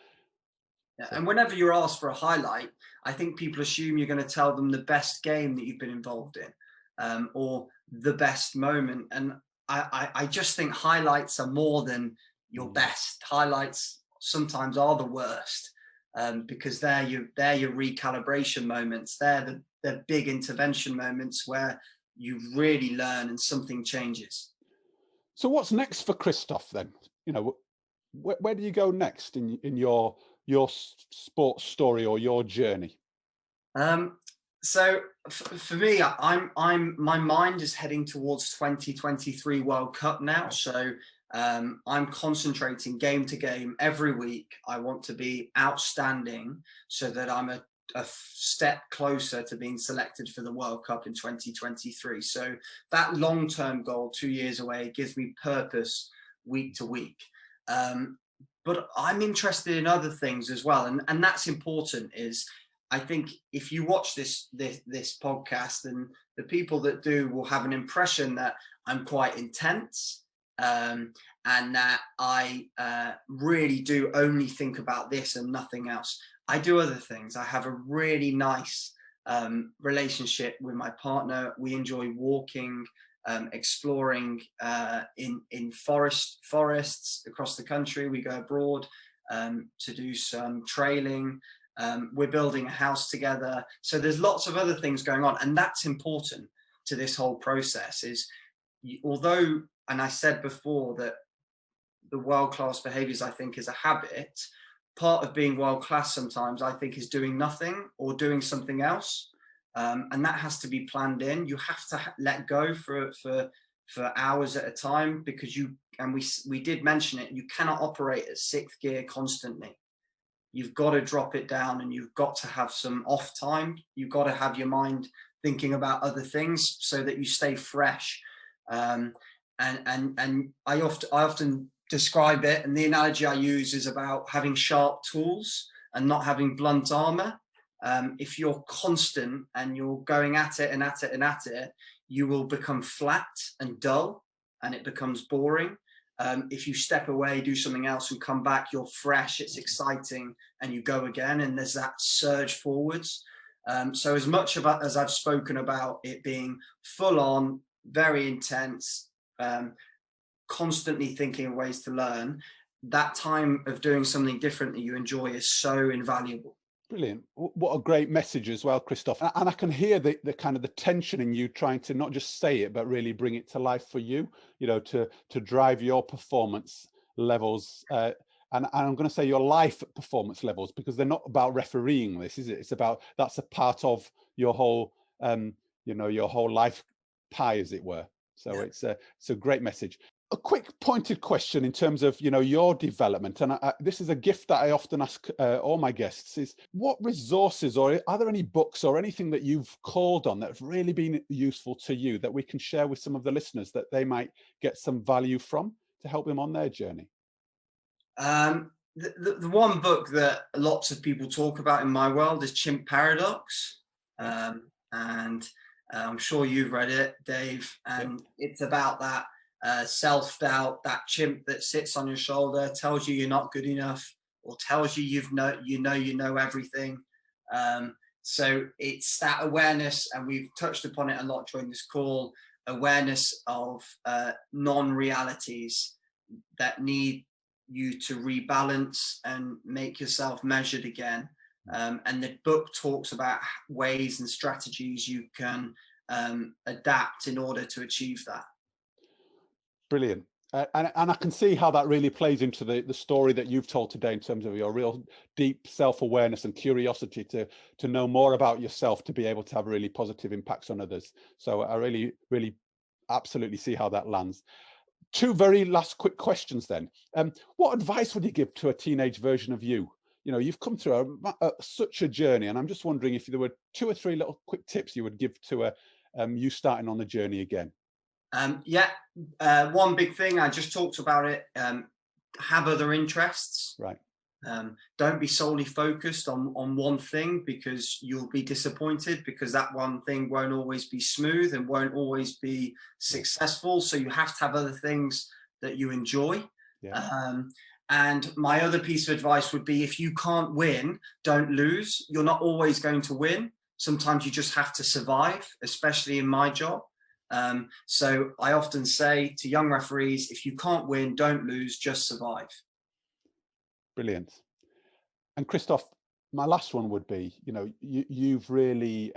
Yeah, and whenever you're asked for a highlight, I think people assume you're going to tell them the best game that you've been involved in, or the best moment. And I just think highlights are more than your best. Highlights sometimes are the worst. because they're your recalibration moments. They're the big intervention moments where you really learn and something changes. So what's next for Christoph then? You know, where do you go next in your sports story or your journey? So for me, my mind is heading towards 2023 World Cup now. So I'm concentrating game to game every week. I want to be outstanding so that I'm a step closer to being selected for the World Cup in 2023. So that long-term goal, 2 years away, gives me purpose week to week. But I'm interested in other things as well. And that's important. Is I think if you watch this podcast, and the people that do will have an impression that I'm quite intense, and that I really do only think about this and nothing else. I do other things. I have a really nice relationship with my partner. We enjoy walking, exploring in forests across the country. We go abroad to do some trailing. We're building a house together. So there's lots of other things going on. And that's important to this whole process is, although, and I said before that the world-class behaviors, I think, is a habit. Part of being world-class sometimes, I think, is doing nothing or doing something else. And that has to be planned in. You have to let go for hours at a time, because we did mention it, you cannot operate at sixth gear constantly. You've got to drop it down, and you've got to have some off time. You've got to have your mind thinking about other things so that you stay fresh. And I often describe it, and the analogy I use is about having sharp tools and not having blunt armor. If you're constant and you're going at it and at it and at it, you will become flat and dull, and it becomes boring. If you step away, do something else, and come back, you're fresh, it's exciting, and you go again, and there's that surge forwards. So as much as I've spoken about it being full on, very intense, constantly thinking of ways to learn, that time of doing something different that you enjoy is so invaluable. Brilliant. What a great message as well, Christoph. And I can hear the kind of the tension in you trying to not just say it, but really bring it to life for you, to drive your performance levels. And I'm going to say your life performance levels, because they're not about refereeing this, is it? It's about, that's a part of your whole, your whole life pie, as it were. So yeah. It's a great message. A quick pointed question in terms of, your development. And this is a gift that I often ask all my guests is, what resources, or are there any books or anything that you've called on that have really been useful to you that we can share with some of the listeners that they might get some value from to help them on their journey? The one book that lots of people talk about in my world is Chimp Paradox. And I'm sure you've read it, Dave. And it's about that self-doubt, that chimp that sits on your shoulder, tells you you're not good enough, or tells you you know everything. So it's that awareness, and we've touched upon it a lot during this call, awareness of non-realities that need you to rebalance and make yourself measured again. And the book talks about ways and strategies you can adapt in order to achieve that. Brilliant. And I can see how that really plays into the story that you've told today, in terms of your real deep self-awareness and curiosity to know more about yourself, to be able to have really positive impacts on others. So I really, really absolutely see how that lands. Two very last quick questions then. What advice would you give to a teenage version of you? You've come through such a journey, and I'm just wondering if there were 2 or 3 little quick tips you would give to you starting on the journey again. One big thing, I just talked about it, have other interests. Right. Don't be solely focused on one thing, because you'll be disappointed, because that one thing won't always be smooth and won't always be successful. So you have to have other things that you enjoy. Yeah. And my other piece of advice would be, if you can't win, don't lose. You're not always going to win. Sometimes you just have to survive, especially in my job. So I often say to young referees, if you can't win, don't lose, just survive. Brilliant. And Christoph, my last one would be, you've really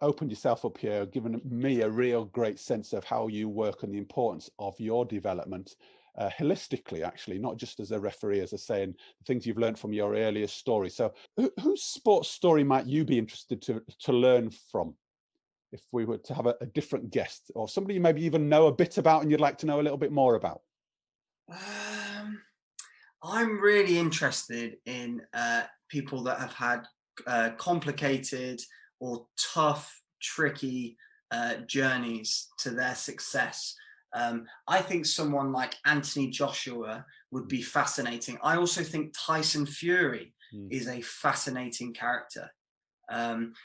opened yourself up here, given me a real great sense of how you work and the importance of your development holistically, actually, not just as a referee, as I say, and the things you've learned from your earliest story. So whose sports story might you be interested to learn from, if we were to have a different guest, or somebody you maybe even know a bit about and you'd like to know a little bit more about? I'm really interested in people that have had complicated or tough, tricky journeys to their success. I think someone like Anthony Joshua would be fascinating. I also think Tyson Fury is a fascinating character.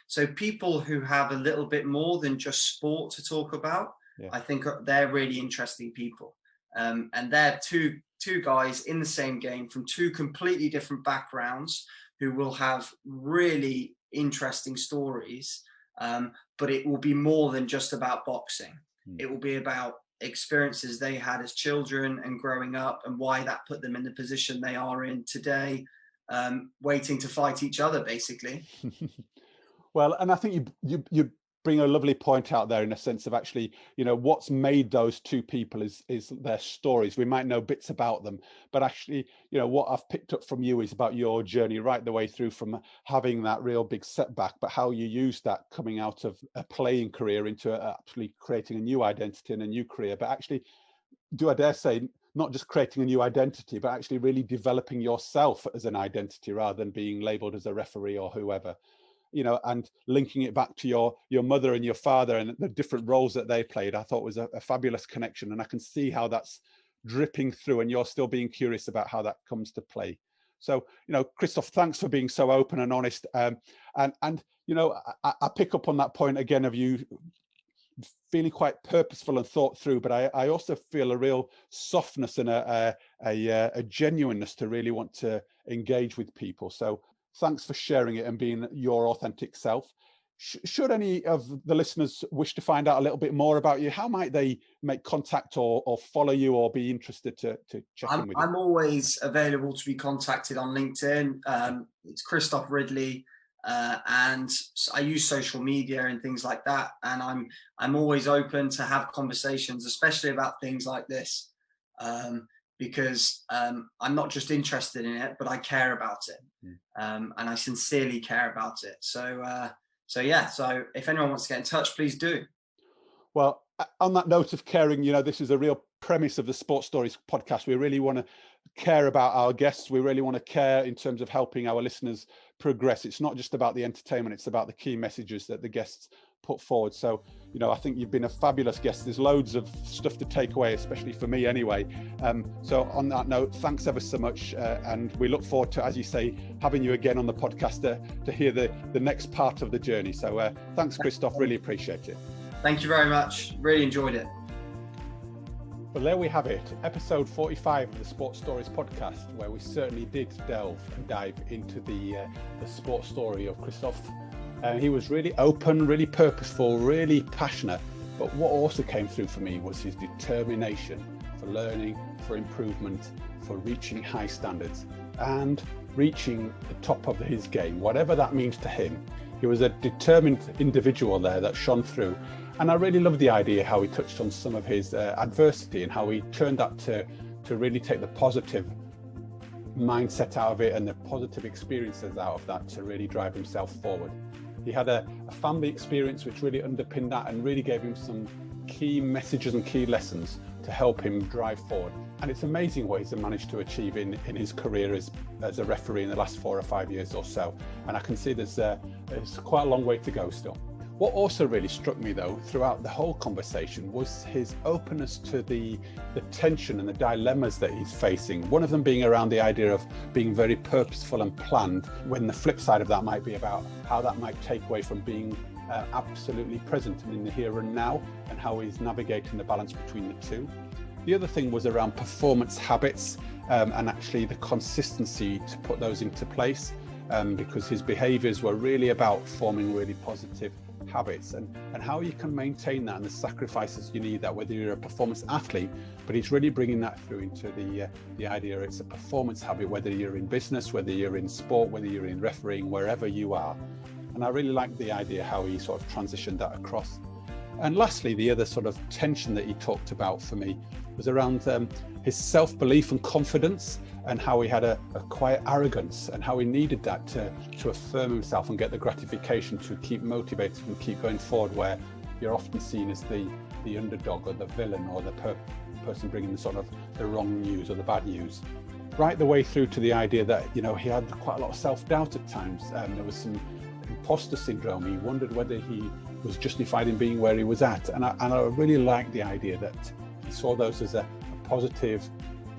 So people who have a little bit more than just sport to talk about, I think they're really interesting people. And they're two guys in the same game from two completely different backgrounds who will have really interesting stories. But it will be more than just about boxing. It will be about experiences they had as children and growing up, and why that put them in the position they are in today, waiting to fight each other, basically. Well, and I think you bring a lovely point out there, in a sense of actually, what's made those two people is their stories. We might know bits about them, but actually, what I've picked up from you is about your journey right the way through, from having that real big setback, but how you used that coming out of a playing career into actually creating a new identity and a new career. But actually, do I dare say, not just creating a new identity, but actually really developing yourself as an identity rather than being labeled as a referee or whoever. And linking it back to your mother and your father and the different roles that they played, I thought was a fabulous connection. And I can see how that's dripping through, and you're still being curious about how that comes to play. So, Christoph, thanks for being so open and honest. And I pick up on that point again of you feeling quite purposeful and thought through, but I also feel a real softness and a genuineness to really want to engage with people. So thanks for sharing it and being your authentic self. Should any of the listeners wish to find out a little bit more about you, how might they make contact or follow you or be interested to check in with you? I'm always available to be contacted on LinkedIn. It's Christoph Ridley, and I use social media and things like that. And I'm always open to have conversations, especially about things like this. Because I'm not just interested in it, but I care about it. And I sincerely care about it. So if anyone wants to get in touch, please do. Well, on that note of caring, this is a real premise of the Sports Stories podcast. We really want to care about our guests. We really want to care in terms of helping our listeners progress. It's not just about the entertainment, it's about the key messages that the guests put forward. So, I think you've been a fabulous guest. There's loads of stuff to take away, especially for me anyway. So on that note, thanks ever so much. And we look forward to, as you say, having you again on the podcast to hear the next part of the journey. So thanks, Christoph. Really appreciate it. Thank you very much. Really enjoyed it. Well, there we have it, episode 45 of the Sports Stories podcast, where we certainly did delve and dive into the sports story of Christoph. He was really open, really purposeful, really passionate. But what also came through for me was his determination for learning, for improvement, for reaching high standards and reaching the top of his game, whatever that means to him. He was a determined individual there that shone through. And I really love the idea how he touched on some of his adversity and how he turned that to really take the positive mindset out of it and the positive experiences out of that to really drive himself forward. He had a family experience which really underpinned that and really gave him some key messages and key lessons to help him drive forward. And it's amazing what he's managed to achieve in his career as a referee in the last 4 or 5 years or so. And I can see there's quite a long way to go still. What also really struck me, though, throughout the whole conversation was his openness to the tension and the dilemmas that he's facing. One of them being around the idea of being very purposeful and planned, when the flip side of that might be about how that might take away from being absolutely present and in the here and now, and how he's navigating the balance between the two. The other thing was around performance habits and actually the consistency to put those into place, because his behaviours were really about forming really positive habits and how you can maintain that and the sacrifices you need that, whether you're a performance athlete, but he's really bringing that through into the idea it's a performance habit, whether you're in business, whether you're in sport, whether you're in refereeing, wherever you are. And I really like the idea how he sort of transitioned that across. And lastly, the other sort of tension that he talked about for me was around his self-belief and confidence, and how he had a quiet arrogance, and how he needed that to affirm himself and get the gratification to keep motivated and keep going forward, where you're often seen as the underdog or the villain or the person bringing the sort of the wrong news or the bad news. Right the way through to the idea that, you know, he had quite a lot of self-doubt at times. There was some imposter syndrome. He wondered whether he was justified in being where he was at. And I really like the idea that he saw those as a positive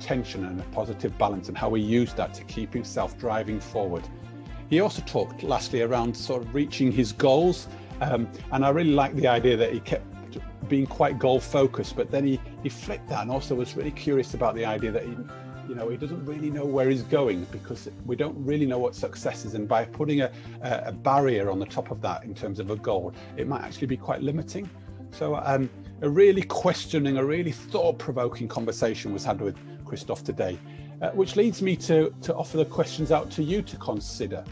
tension and a positive balance, and how he used that to keep himself driving forward. He also talked lastly around sort of reaching his goals. And I really like the idea that he kept being quite goal focused, but then he flipped that and also was really curious about the idea that he doesn't really know where he's going, because we don't really know what success is, and by putting a barrier on the top of that in terms of a goal, it might actually be quite limiting. So a really questioning, a really thought-provoking conversation was had with Christoph today, which leads me to offer the questions out to you to consider.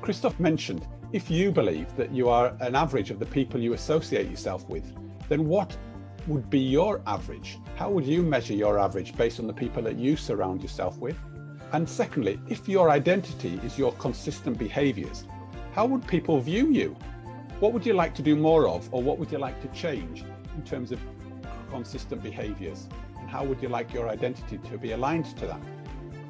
Christoph mentioned, if you believe that you are an average of the people you associate yourself with, then what would be your average? How would you measure your average based on the people that you surround yourself with? And secondly, if your identity is your consistent behaviors, how would people view you? What would you like to do more of, or what would you like to change in terms of consistent behaviors? And how would you like your identity to be aligned to that?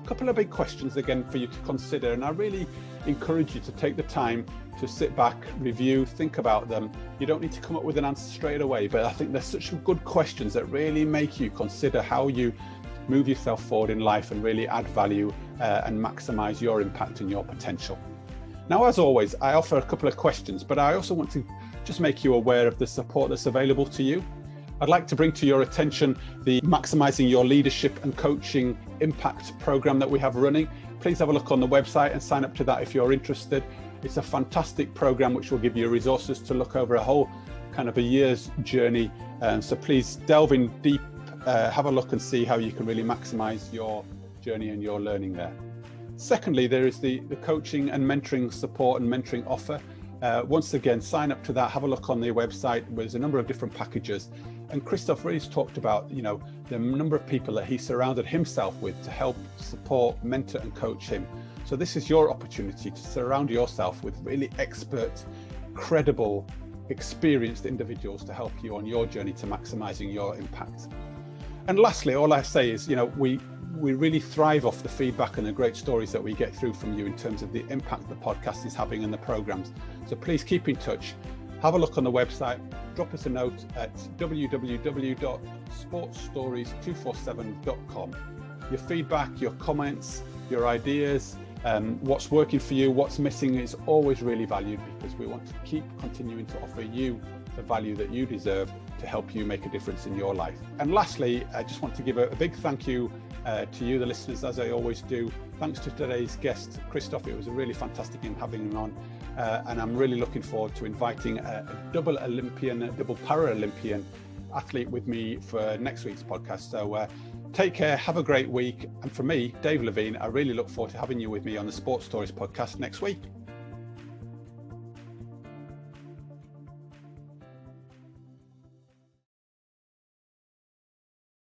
A couple of big questions again for you to consider, and I really encourage you to take the time to sit back, review, think about them. You don't need to come up with an answer straight away, but I think they're such good questions that really make you consider how you move yourself forward in life and really add value and maximize your impact and your potential. Now, as always, I offer a couple of questions, but I also want to just make you aware of the support that's available to you. I'd like to bring to your attention the Maximising Your Leadership and Coaching Impact program that we have running. Please have a look on the website and sign up to that if you're interested. It's a fantastic program which will give you resources to look over a whole kind of a year's journey. So please delve in deep, have a look and see how you can really maximise your journey and your learning there. Secondly, there is the coaching and mentoring support and mentoring offer. Once again, sign up to that, have a look on the website. There's a number of different packages. And Christoph really talked about, you know, the number of people that he surrounded himself with to help support, mentor and coach him. So this is your opportunity to surround yourself with really expert, credible, experienced individuals to help you on your journey to maximising your impact. And lastly, all I say is, you know, we really thrive off the feedback and the great stories that we get through from you in terms of the impact the podcast is having in the programs. So please keep in touch. Have a look on the website, drop us a note at www.sportstories247.com. Your feedback, your comments, your ideas, what's working for you, what's missing is always really valued, because we want to keep continuing to offer you the value that you deserve to help you make a difference in your life. And lastly, I just want to give a big thank you to you, the listeners, as I always do. Thanks to today's guest, Christoph. It was a really fantastic in having him on. And I'm really looking forward to inviting a double Paralympian athlete with me for next week's podcast. So take care, have a great week. And for me, Dave Levine, I really look forward to having you with me on the Sports Stories podcast next week.